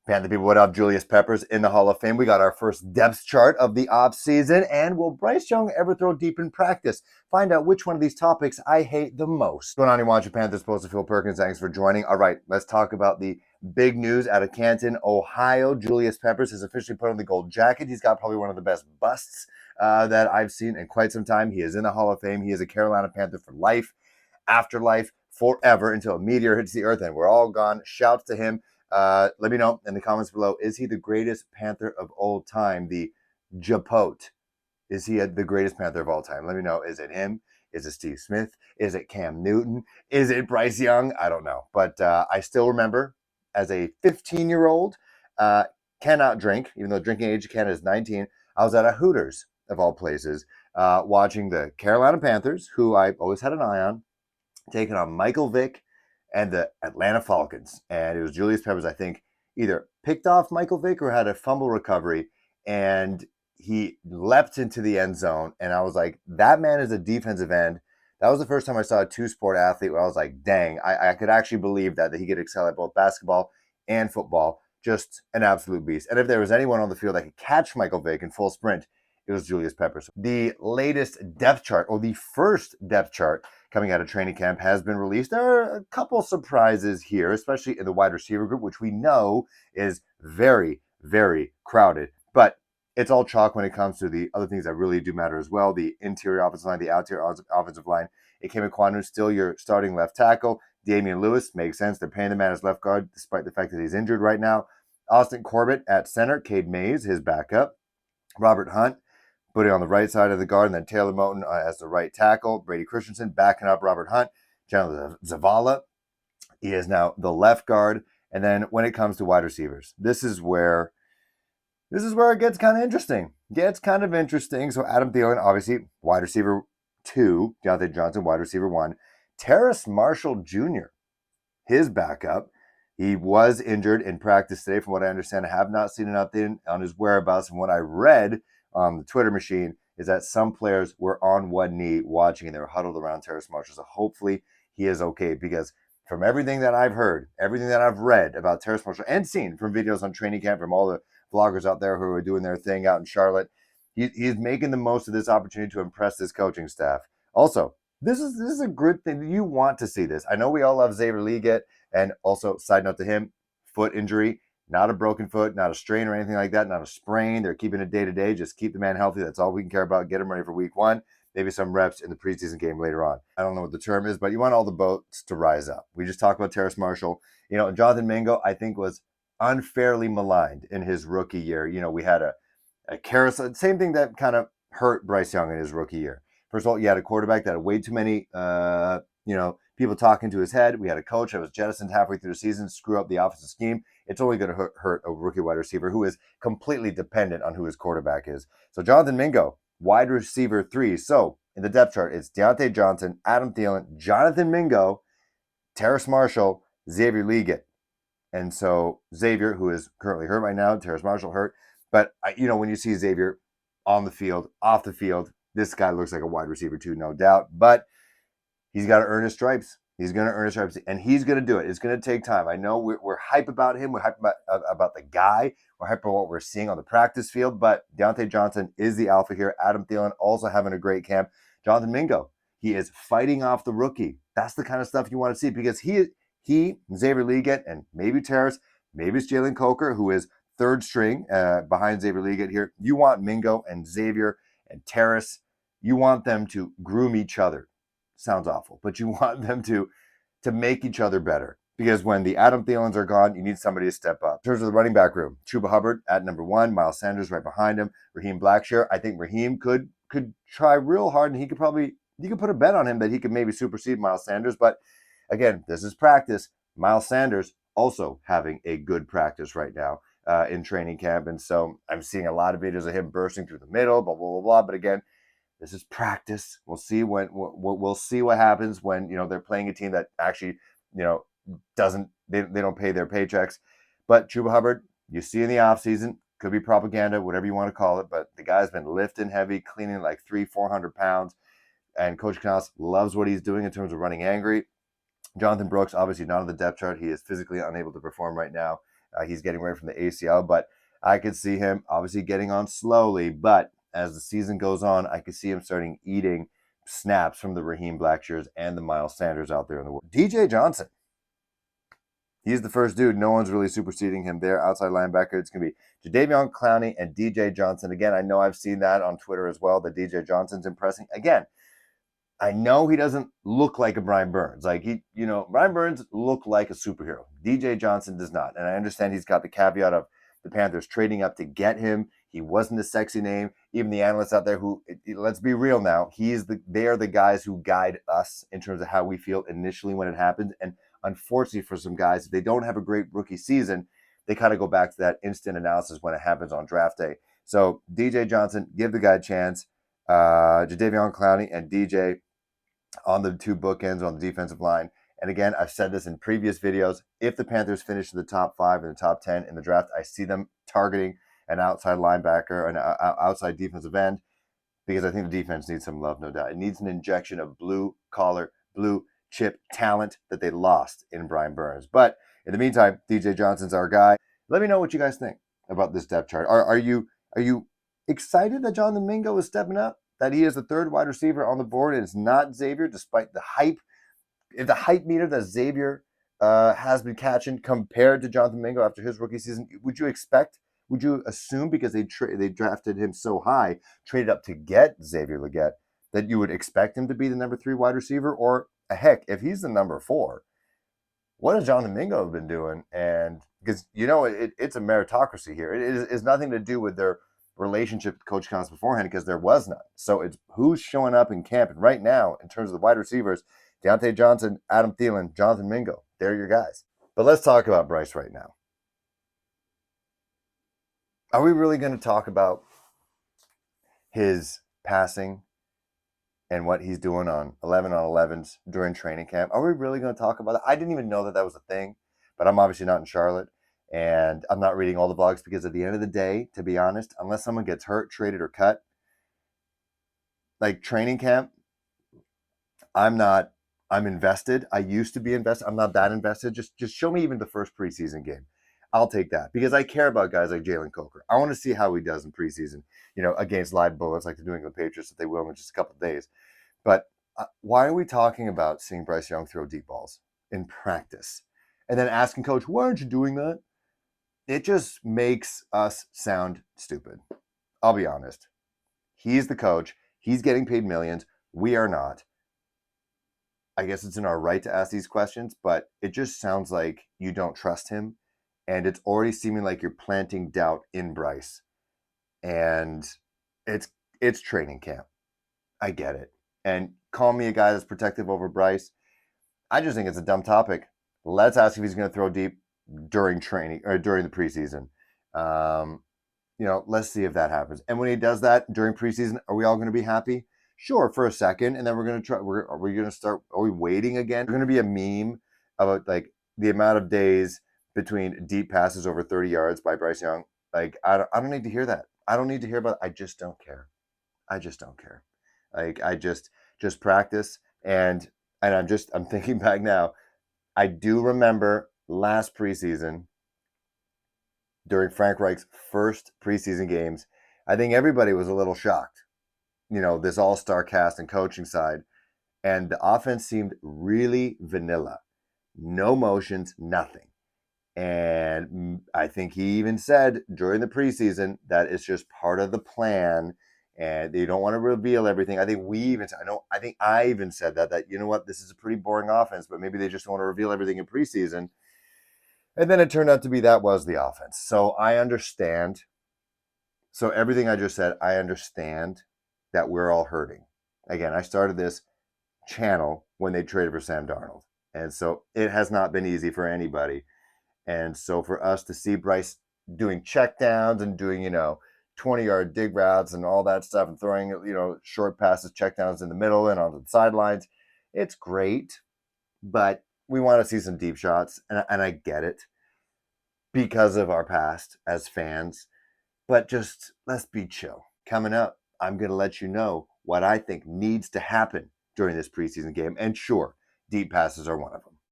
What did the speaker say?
Panther people, what up? Julius Peppers in the Hall of Fame. We got our first depth chart of the offseason. And will Bryce Young ever throw deep in practice? Find out which one of these topics I hate the most. What's going on, you watching Panthers Post? Phil Perkins, thanks for joining. All right, let's talk about the big news out of Canton, Ohio. Julius Peppers has officially put on the gold jacket. He's got probably one of the best busts that I've seen in quite some time. He is in the Hall of Fame. He is a Carolina Panther for life, afterlife, forever, until a meteor hits the earth and we're all gone. Shouts to him. Let me know in the comments below, is he the greatest Panther of all time? The G.P.O.A.T. Is he the greatest Panther of all time? Let me know. Is it him? Is it Steve Smith? Is it Cam Newton? Is it Bryce Young? I don't know. But I still remember as a 15-year-old, cannot drink, even though drinking age in Canada is 19. I was at a Hooters, of all places, watching the Carolina Panthers, who I always had an eye on, taking on Michael Vick and the Atlanta Falcons. And it was Julius Peppers, I think, either picked off Michael Vick or had a fumble recovery, and he leapt into the end zone. And I was like, that man is a defensive end. That was the first time I saw a two-sport athlete where I was like, dang, I could actually believe that he could excel at both basketball and football. Just an absolute beast. And if there was anyone on the field that could catch Michael Vick in full sprint, it was Julius Peppers. The latest depth chart, or the first depth chart coming out of training camp, has been released. There are a couple surprises here, especially in the wide receiver group, which we know is very, very crowded. But it's all chalk when it comes to the other things that really do matter as well. The interior offensive line, the outerior offensive line. Ikem Ekwonu, still your starting left tackle. Damian Lewis, makes sense. They're paying the man as left guard, despite the fact that he's injured right now. Austin Corbett at center. Cade Mays, his backup. Robert Hunt, putting on the right side of the guard, and then Taylor Moton as the right tackle. Brady Christensen backing up Robert Hunt. Jonathan Zavala, he is now the left guard. And then when it comes to wide receivers, this is where it gets kind of interesting. So Adam Thielen, obviously, wide receiver 2. Deontay Johnson, wide receiver 1. Terrace Marshall Jr., his backup. He was injured in practice today, from what I understand. I have not seen an update on his whereabouts. From what I read on the Twitter machine, is that some players were on one knee watching, and they were huddled around Terrace Marshall. So hopefully he is okay, because from everything that I've heard, everything that I've read about Terrace Marshall, and seen from videos on training camp from all the vloggers out there who are doing their thing out in Charlotte, he's making the most of this opportunity to impress this coaching staff. Also, this is a good thing. You want to see this. I know we all love Xavier Leggett, and also, side note to him, foot injury, not a broken foot, not a strain or anything like that, not a sprain. They're keeping it day-to-day. Just keep the man healthy. That's all we can care about. Get him ready for week 1. Maybe some reps in the preseason game later on. I don't know what the term is, but you want all the boats to rise up. We just talked about Terrace Marshall. Jonathan Mingo, I think, was unfairly maligned in his rookie year. We had a carousel, same thing that kind of hurt Bryce Young in his rookie year. First of all, you had a quarterback that had way too many, people talking to his head. We had a coach that was jettisoned halfway through the season, screw up the offensive scheme. It's only going to hurt a rookie wide receiver who is completely dependent on who his quarterback is. So Jonathan Mingo, wide receiver 3. So in the depth chart, it's Deontay Johnson, Adam Thielen, Jonathan Mingo, Terrace Marshall, Xavier Leggett. And so Xavier, who is currently hurt right now, Terrace Marshall hurt. But, when you see Xavier on the field, off the field, this guy looks like a wide receiver 2, no doubt. But he's got to earn his stripes. He's going to earn his stripes, and he's going to do it. It's going to take time. I know we're hype about him. We're hype about the guy. We're hype about what we're seeing on the practice field. But Deontay Johnson is the alpha here. Adam Thielen also having a great camp. Jonathan Mingo, he is fighting off the rookie. That's the kind of stuff you want to see, because he Xavier Leggett, and maybe Terrace, maybe it's Jalen Coker, who is third string behind Xavier Leggett here. You want Mingo and Xavier and Terrace. You want them to groom each other. Sounds awful, but you want them to make each other better, because when the Adam Thielens are gone, you need somebody to step up. In terms of the running back room, Chuba Hubbard at number 1, Miles Sanders right behind him, Raheem Blackshear. I think Raheem could try real hard, and you could put a bet on him that he could maybe supersede Miles Sanders. But again, this is practice. Miles Sanders also having a good practice right now in training camp, and so I'm seeing a lot of videos of him bursting through the middle, blah blah blah blah. But again, this is practice. We'll see we'll see what happens when they're playing a team that actually doesn't they don't pay their paychecks. But Chuba Hubbard, you see in the offseason, could be propaganda, whatever you want to call it, but the guy's been lifting heavy, cleaning like 300-400 pounds, and Coach Canales loves what he's doing in terms of running angry. Jonathan Brooks, obviously not on the depth chart. He is physically unable to perform right now. He's getting ready from the ACL, but I could see him obviously getting on slowly. But as the season goes on, I could see him starting eating snaps from the Raheem Blackshears and the Miles Sanders out there in the world. DJ Johnson. He's the first dude. No one's really superseding him there. Outside linebacker, it's going to be Jadeveon Clowney and DJ Johnson. Again, I know I've seen that on Twitter as well, that DJ Johnson's impressing. Again, I know he doesn't look like a Brian Burns. Like Brian Burns looked like a superhero. DJ Johnson does not. And I understand he's got the caveat of the Panthers trading up to get him. He wasn't a sexy name. Even the analysts out there who, let's be real now, they are the guys who guide us in terms of how we feel initially when it happens. And unfortunately for some guys, if they don't have a great rookie season, they kind of go back to that instant analysis when it happens on draft day. So DJ Johnson, give the guy a chance. Jadeveon Clowney and DJ on the two bookends on the defensive line. And again, I've said this in previous videos. If the Panthers finish in the top 5 and the top 10 in the draft, I see them targeting an outside linebacker, an outside defensive end, because I think the defense needs some love, no doubt. It needs an injection of blue-collar, blue-chip talent that they lost in Brian Burns. But in the meantime, DJ Johnson's our guy. Let me know what you guys think about this depth chart. Are you excited that Jonathan Mingo is stepping up? That he is the third wide receiver on the board and it's not Xavier, despite the hype. If the hype meter that Xavier has been catching compared to Jonathan Mingo after his rookie season, would you assume, because they drafted him so high, traded up to get Xavier Legette, that you would expect him to be the number 3 wide receiver? Or heck, if he's the number 4, what has Jonathan Mingo been doing? And because it's a meritocracy here. It is nothing to do with their relationship with Coach Collins beforehand, because there was none. So it's who's showing up in camp. And right now, in terms of the wide receivers, Deontay Johnson, Adam Thielen, Jonathan Mingo, they're your guys. But let's talk about Bryce right now. Are we really going to talk about his passing and what he's doing on 11 on 11s during training camp? Are we really going to talk about that? I didn't even know that was a thing, but I'm obviously not in Charlotte. And I'm not reading all the blogs because at the end of the day, to be honest, unless someone gets hurt, traded, or cut, like training camp, I'm invested. I used to be invested. I'm not that invested. Just show me even the first preseason game. I'll take that because I care about guys like Jalen Coker. I want to see how he does in preseason, against live bullets like the New England Patriots that they will in just a couple of days. But why are we talking about seeing Bryce Young throw deep balls in practice and then asking coach, why aren't you doing that? It just makes us sound stupid. I'll be honest. He's the coach. He's getting paid millions. We are not. I guess it's in our right to ask these questions, but it just sounds like you don't trust him. And it's already seeming like you're planting doubt in Bryce. And it's training camp. I get it. And call me a guy that's protective over Bryce. I just think it's a dumb topic. Let's ask if he's going to throw deep during training or during the preseason. Let's see if that happens. And when he does that during preseason, are we all going to be happy? Sure, for a second, and then we're going to try. Are we going to start? Are we waiting again? We're going to be a meme about like the amount of days between deep passes over 30 yards by Bryce Young. Like I don't need to hear that. I don't need to hear about it. I just don't care. I just don't care. Like I just practice and I'm thinking back now. I do remember last preseason during Frank Reich's first preseason games. I think everybody was a little shocked. This all-star cast and coaching side. And the offense seemed really vanilla. No motions, nothing. And I think he even said during the preseason that it's just part of the plan and they don't want to reveal everything. I think I even said that this is a pretty boring offense, but maybe they just don't want to reveal everything in preseason. And then it turned out to be that was the offense. So I understand. So everything I just said, I understand that we're all hurting. Again, I started this channel when they traded for Sam Darnold. And so it has not been easy for anybody. And so for us to see Bryce doing checkdowns and doing, 20-yard dig routes and all that stuff and throwing, short passes, checkdowns in the middle and onto the sidelines, it's great. But we want to see some deep shots. And I get it because of our past as fans. But just let's be chill. Coming up, I'm going to let you know what I think needs to happen during this preseason game. And sure, deep passes are one of them.